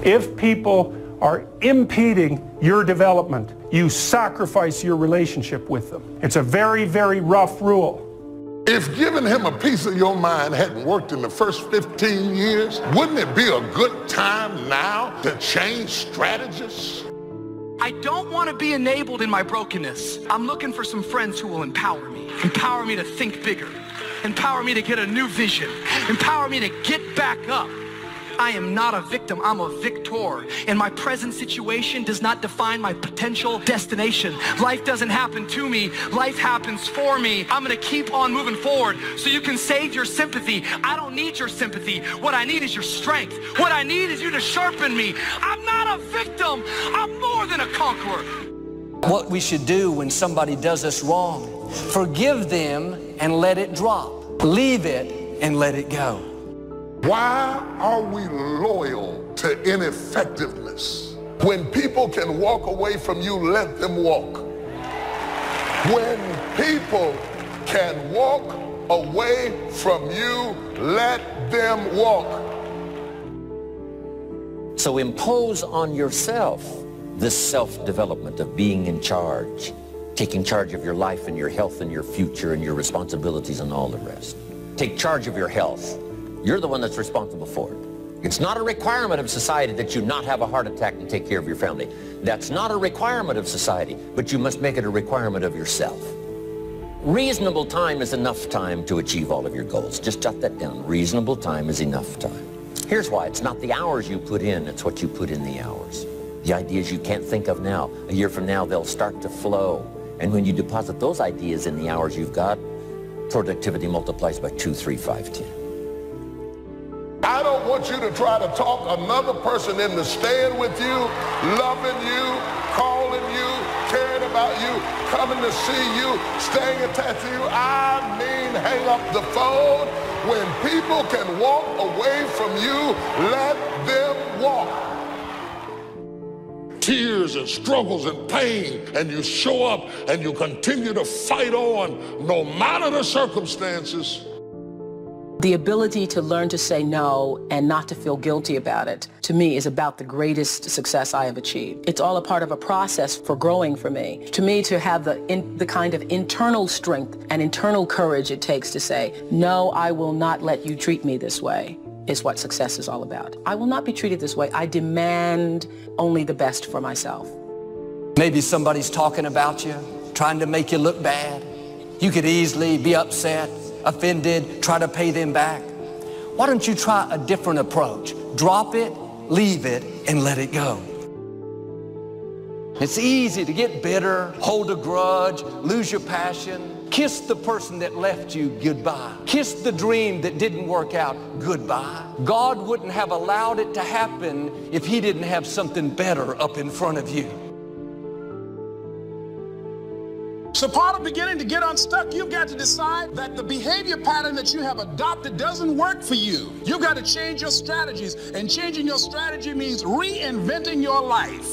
If people are impeding your development, you sacrifice your relationship with them. It's a very, very rough rule. If giving him a piece of your mind hadn't worked in the first 15 years, wouldn't it be a good time now to change strategies? I don't want to be enabled in my brokenness. I'm looking for some friends who will empower me to think bigger, empower me to get a new vision, empower me to get back up. I am not a victim, I'm a victor. And my present situation does not define my potential destination. Life doesn't happen to me, life happens for me. I'm gonna keep on moving forward so you can save your sympathy. I don't need your sympathy. What I need is your strength. What I need is you to sharpen me. I'm not a victim, I'm more than a conqueror. What we should do when somebody does us wrong, forgive them and let it drop. Leave it and let it go. Why are we loyal to ineffectiveness? When people can walk away from you, let them walk. When people can walk away from you, let them walk. So impose on yourself this self-development of being in charge, taking charge of your life and your health and your future and your responsibilities and all the rest. Take charge of your health. You're the one that's responsible for it. It's not a requirement of society that you not have a heart attack and take care of your family. That's not a requirement of society, but you must make it a requirement of yourself. Reasonable time is enough time to achieve all of your goals. Just jot that down. Reasonable time is enough time. Here's why. It's not the hours you put in, it's what you put in the hours. The ideas you can't think of now, a year from now, they'll start to flow. And when you deposit those ideas in the hours you've got, productivity multiplies by 2, 3, 5, 10. I don't want you to try to talk another person into staying with you, loving you, calling you, caring about you, coming to see you, staying attached to you. I mean, hang up the phone. When people can walk away from you, let them walk. Tears and struggles and pain, and you show up and you continue to fight on no matter the circumstances. The ability to learn to say no and not to feel guilty about it, to me, is about the greatest success I have achieved. It's all a part of a process for growing for me. To me, to have the kind of internal strength and internal courage it takes to say, no, I will not let you treat me this way, is what success is all about. I will not be treated this way. I demand only the best for myself. Maybe somebody's talking about you, trying to make you look bad. You could easily be upset, offended, try to pay them back. Why don't you try a different approach? Drop it, leave it, and let it go. It's easy to get bitter, hold a grudge, lose your passion. Kiss the person that left you goodbye. Kiss the dream that didn't work out goodbye. God wouldn't have allowed it to happen if He didn't have something better up in front of you. So part of beginning to get unstuck, you've got to decide that the behavior pattern that you have adopted doesn't work for you. You've got to change your strategies, and changing your strategy means reinventing your life.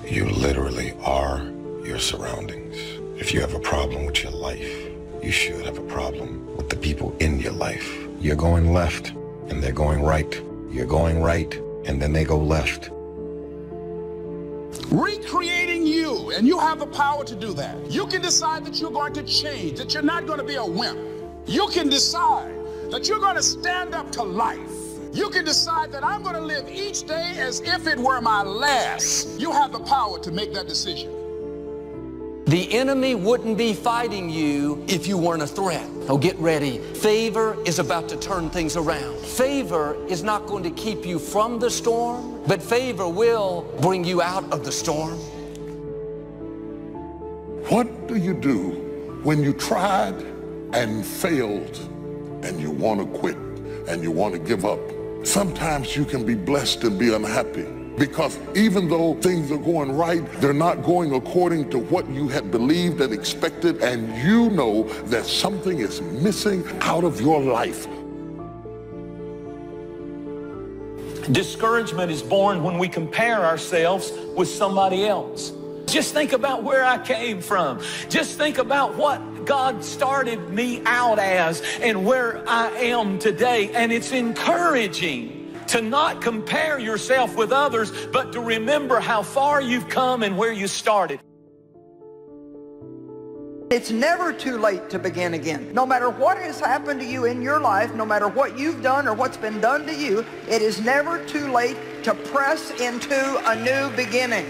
You literally are your surroundings. If you have a problem with your life, you should have a problem with the people in your life. You're going left and they're going right. You're going right and then they go left. Recreating you, and you have the power to do that. You can decide that you're going to change, that you're not going to be a wimp. You can decide that you're going to stand up to life. You can decide that I'm going to live each day as if it were my last. You have the power to make that decision. The enemy wouldn't be fighting you if you weren't a threat. Oh, get ready. Favor is about to turn things around. Favor is not going to keep you from the storm, but favor will bring you out of the storm. What do you do when you tried and failed and you want to quit and you want to give up? Sometimes you can be blessed and be unhappy, because even though things are going right, they're not going according to what you had believed and expected, and you know that something is missing out of your life. Discouragement is born when we compare ourselves with somebody else. Just think about where I came from. Just think about what God started me out as and where I am today. And it's encouraging to not compare yourself with others, but to remember how far you've come and where you started. It's never too late to begin again. No matter what has happened to you in your life, no matter what you've done or what's been done to you, it is never too late to press into a new beginning.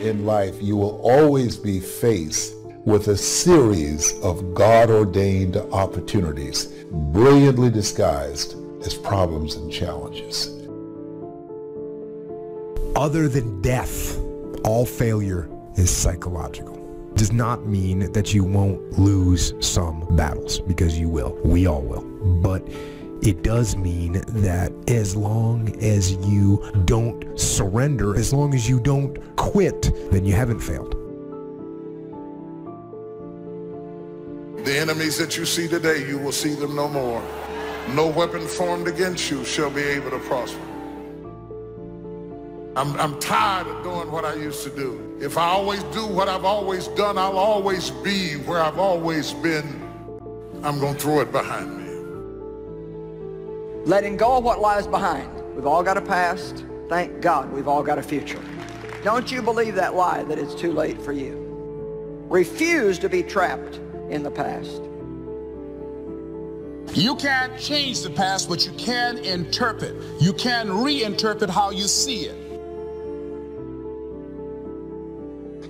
In life, you will always be faced with a series of God-ordained opportunities, brilliantly disguised as problems and challenges. Other than death, all failure is psychological. Does not mean that you won't lose some battles, because you will. We all will. But it does mean that as long as you don't surrender, as long as you don't quit, then you haven't failed. The enemies that you see today, you will see them no more. No weapon formed against you shall be able to prosper. I'm tired of doing what I used to do. If I always do what I've always done, I'll always be where I've always been. I'm going to throw it behind me. Letting go of what lies behind. We've all got a past. Thank God we've all got a future. Don't you believe that lie that it's too late for you. Refuse to be trapped in the past. You can't change the past, but you can interpret. You can reinterpret how you see it.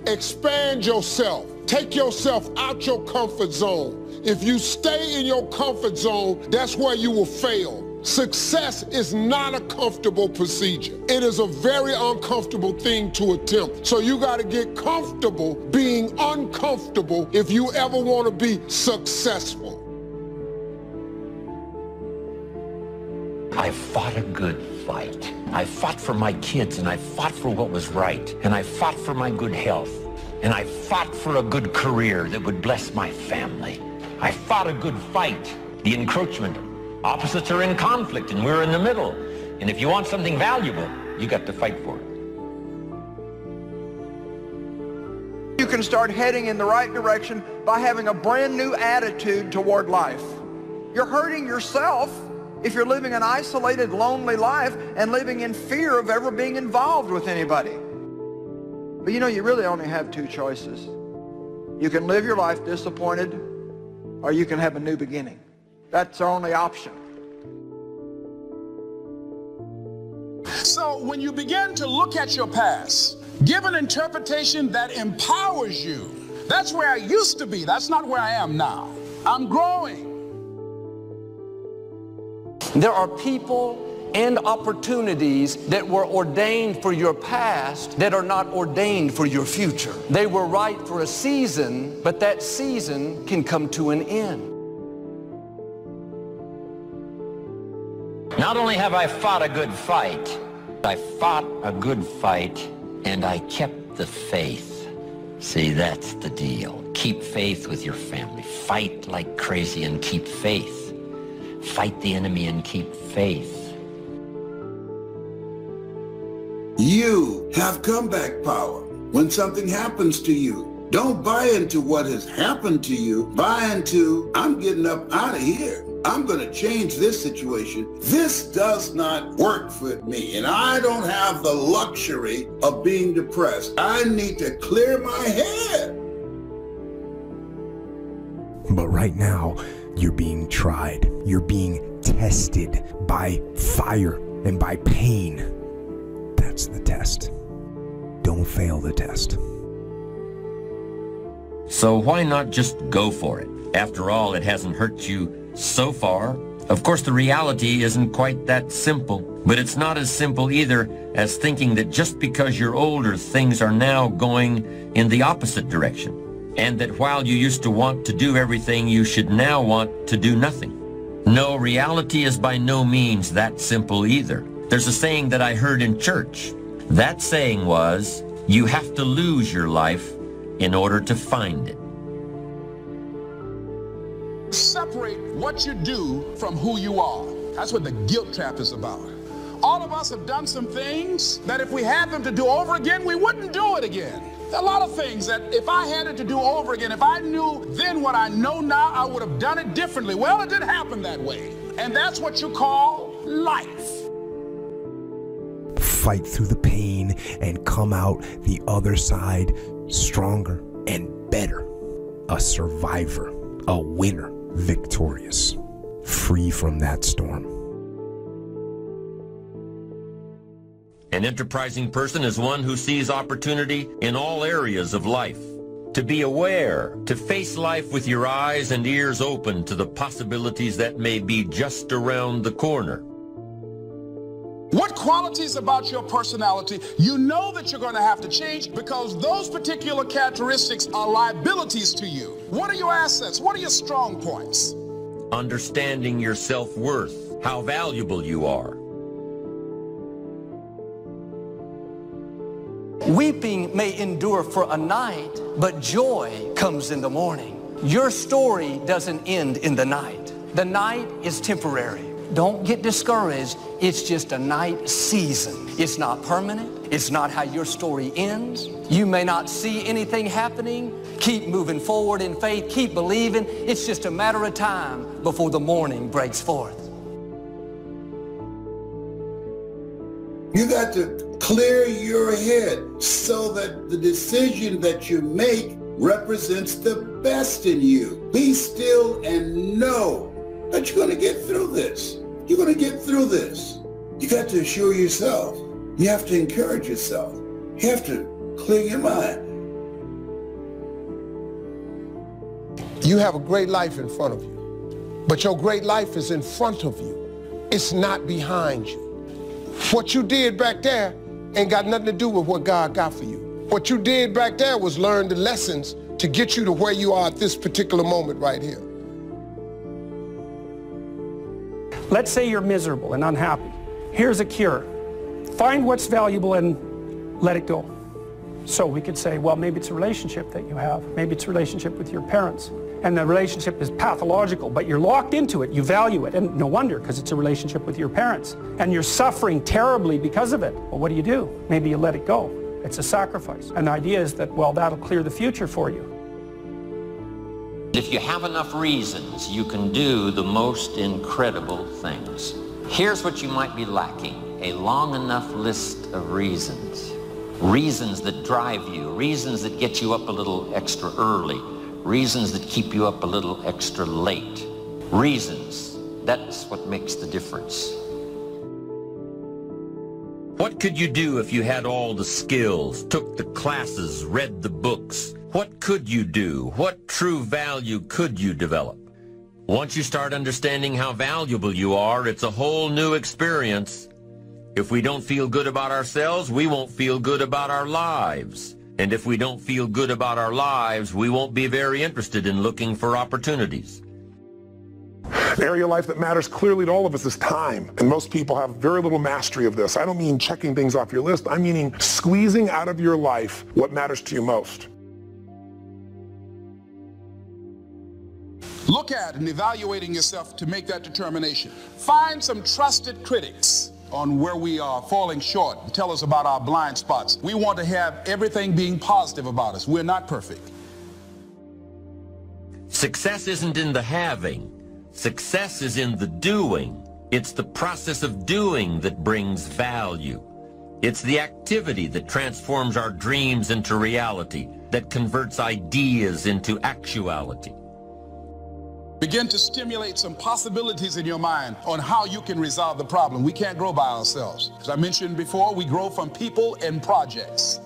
Expand yourself. Take yourself out your comfort zone. If you stay in your comfort zone, that's where you will fail. Success is not a comfortable procedure. It is a very uncomfortable thing to attempt. So you got to get comfortable being uncomfortable if you ever want to be successful. I fought a good fight. I fought for my kids, and I fought for what was right, and I fought for my good health, and I fought for a good career that would bless my family. I fought a good fight. The encroachment. Opposites are in conflict, and we're in the middle. And if you want something valuable, you got to fight for it. You can start heading in the right direction by having a brand new attitude toward life. You're hurting yourself if you're living an isolated, lonely life and living in fear of ever being involved with anybody. But you know, you really only have two choices. You can live your life disappointed, or you can have a new beginning. That's the only option. So when you begin to look at your past, give an interpretation that empowers you. That's where I used to be. That's not where I am now. I'm growing. There are people and opportunities that were ordained for your past that are not ordained for your future. They were right for a season, but that season can come to an end. Not only have I fought a good fight, I fought a good fight and I kept the faith. See, that's the deal. Keep faith with your family. Fight like crazy and keep faith. Fight the enemy and keep faith. You have comeback power. When something happens to you, don't buy into what has happened to you. Buy into, I'm getting up out of here. I'm going to change this situation. This does not work for me, and I don't have the luxury of being depressed. I need to clear my head. But right now, you're being tried. You're being tested by fire and by pain. That's the test. Don't fail the test. So why not just go for it? After all, it hasn't hurt you so far. Of course, the reality isn't quite that simple, but it's not as simple either as thinking that just because you're older, things are now going in the opposite direction. And that while you used to want to do everything, you should now want to do nothing. No, reality is by no means that simple either. There's a saying that I heard in church. That saying was, you have to lose your life in order to find it. Separate what you do from who you are. That's what the guilt trap is about. All of us have done some things that if we had them to do over again, we wouldn't do it again. There are a lot of things that if I had it to do over again, if I knew then what I know now, I would have done it differently. Well, it didn't happen that way. And that's what you call life. fight through the pain, and come out the other side stronger and better. A survivor, a winner, victorious, free from that storm. An enterprising person is one who sees opportunity in all areas of life. To be aware, to face life with your eyes and ears open to the possibilities that may be just around the corner. What qualities about your personality you know that you're going to have to change because those particular characteristics are liabilities to you? What are your assets? What are your strong points? Understanding your self-worth, how valuable you are. Weeping may endure for a night, but joy comes in the morning. Your story doesn't end in the night. The night is temporary. Don't get discouraged. It's just a night season. It's not permanent. It's not how your story ends. You may not see anything happening. Keep moving forward in faith. Keep believing. It's just a matter of time before the morning breaks forth. You got to clear your head so that the decision that you make represents the best in you. Be still and know that you're going to get through this. You're going to get through this. You got to assure yourself. You have to encourage yourself. You have to clear your mind. You have a great life in front of you, but your great life is in front of you. It's not behind you. What you did back there ain't got nothing to do with what God got for you. What you did back there was learn the lessons to get you to where you are at this particular moment right here. Let's say you're miserable and unhappy. Here's a cure. Find what's valuable and let it go. So we could say, well, maybe it's a relationship that you have. Maybe it's a relationship with your parents. And the relationship is pathological, but you're locked into it. You value it. And no wonder, because it's a relationship with your parents. And you're suffering terribly because of it. Well, what do? Maybe you let it go. It's a sacrifice. And the idea is that, well, that'll clear the future for you. If you have enough reasons, you can do the most incredible things. Here's what you might be lacking: a long enough list of reasons. Reasons that drive you, reasons that get you up a little extra early, reasons that keep you up a little extra late. Reasons, that's what makes the difference. What could you do if you had all the skills, took the classes, read the books? What could you do? What true value could you develop? Once you start understanding how valuable you are, it's a whole new experience. If we don't feel good about ourselves, we won't feel good about our lives. And if we don't feel good about our lives, we won't be very interested in looking for opportunities. The area of life that matters clearly to all of us is time. And most people have very little mastery of this. I don't mean checking things off your list. I'm meaning squeezing out of your life what matters to you most. Look at and evaluating yourself to make that determination. Find some trusted critics on where we are falling short and tell us about our blind spots. We want to have everything being positive about us. We're not perfect. Success isn't in the having. Success is in the doing. It's the process of doing that brings value. It's the activity that transforms our dreams into reality, that converts ideas into actuality. Begin to stimulate some possibilities in your mind on how you can resolve the problem. We can't grow by ourselves. As I mentioned before, we grow from people and projects.